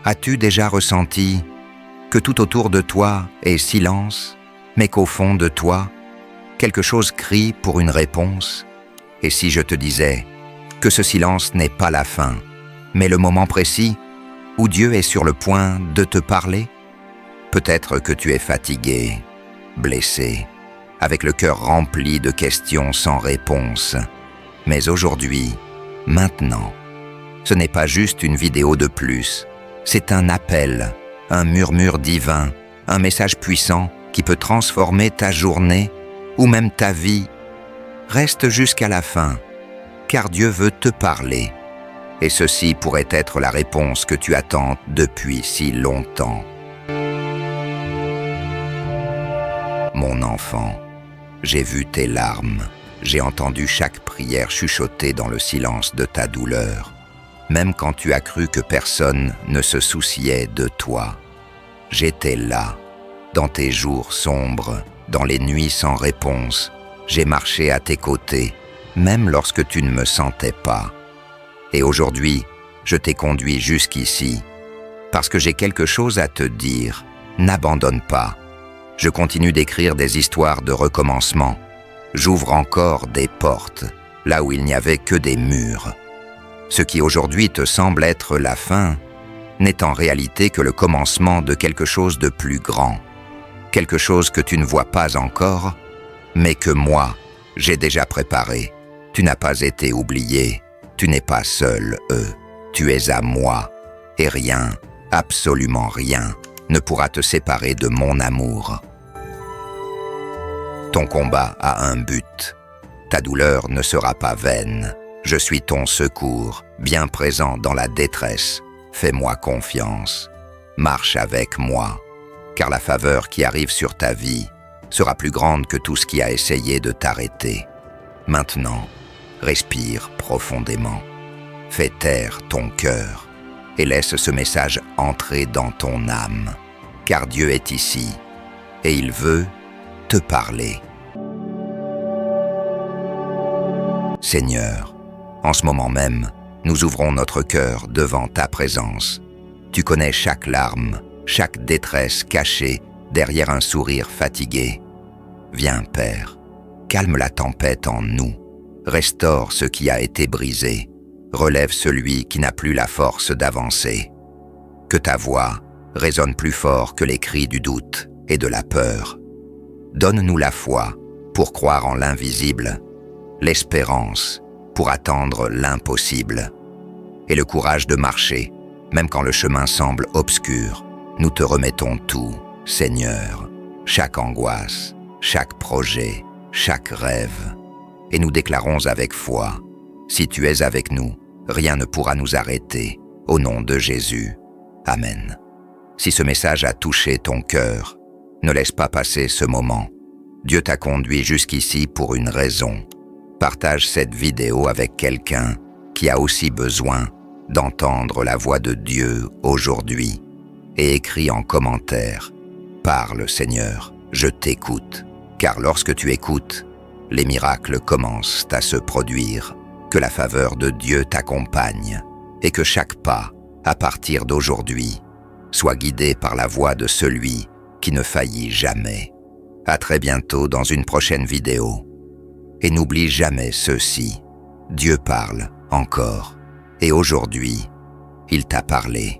As-tu déjà ressenti que tout autour de toi est silence, mais qu'au fond de toi, quelque chose crie pour une réponse? Et si je te disais que ce silence n'est pas la fin, mais le moment précis où Dieu est sur le point de te parler? Peut-être que tu es fatigué, blessé, avec le cœur rempli de questions sans réponse. Mais aujourd'hui, maintenant, ce n'est pas juste une vidéo de plus, c'est un appel, un murmure divin, un message puissant qui peut transformer ta journée ou même ta vie. Reste jusqu'à la fin, car Dieu veut te parler. Et ceci pourrait être la réponse que tu attends depuis si longtemps. Mon enfant, j'ai vu tes larmes, j'ai entendu chaque prière chuchotée dans le silence de ta douleur, même quand tu as cru que personne ne se souciait de toi. J'étais là, dans tes jours sombres, dans les nuits sans réponse. J'ai marché à tes côtés, même lorsque tu ne me sentais pas. Et aujourd'hui, je t'ai conduit jusqu'ici, parce que j'ai quelque chose à te dire. N'abandonne pas. Je continue d'écrire des histoires de recommencement. J'ouvre encore des portes, là où il n'y avait que des murs. Ce qui aujourd'hui te semble être la fin, n'est en réalité que le commencement de quelque chose de plus grand. Quelque chose que tu ne vois pas encore, mais que moi, j'ai déjà préparé. Tu n'as pas été oublié. Tu n'es pas seul, tu es à moi, et rien, absolument rien, ne pourra te séparer de mon amour. Ton combat a un but. Ta douleur ne sera pas vaine. Je suis ton secours, bien présent dans la détresse. Fais-moi confiance. Marche avec moi, car la faveur qui arrive sur ta vie sera plus grande que tout ce qui a essayé de t'arrêter. Maintenant, respire profondément. Fais taire ton cœur et laisse ce message entrer dans ton âme, car Dieu est ici et il veut te parler. Seigneur, en ce moment même, nous ouvrons notre cœur devant ta présence. Tu connais chaque larme, chaque détresse cachée derrière un sourire fatigué. Viens, Père, calme la tempête en nous. Restaure ce qui a été brisé, relève celui qui n'a plus la force d'avancer. Que ta voix résonne plus fort que les cris du doute et de la peur. Donne-nous la foi pour croire en l'invisible, l'espérance pour attendre l'impossible, et le courage de marcher, même quand le chemin semble obscur. Nous te remettons tout, Seigneur, chaque angoisse, chaque projet, chaque rêve. Et nous déclarons avec foi, si tu es avec nous, rien ne pourra nous arrêter, au nom de Jésus. Amen. Si ce message a touché ton cœur, ne laisse pas passer ce moment. Dieu t'a conduit jusqu'ici pour une raison. Partage cette vidéo avec quelqu'un qui a aussi besoin d'entendre la voix de Dieu aujourd'hui. Et écris en commentaire, « Parle Seigneur, je t'écoute », car lorsque tu écoutes, les miracles commencent à se produire, que la faveur de Dieu t'accompagne et que chaque pas, à partir d'aujourd'hui, soit guidé par la voix de celui qui ne faillit jamais. À très bientôt dans une prochaine vidéo. Et n'oublie jamais ceci, Dieu parle encore, et aujourd'hui, il t'a parlé.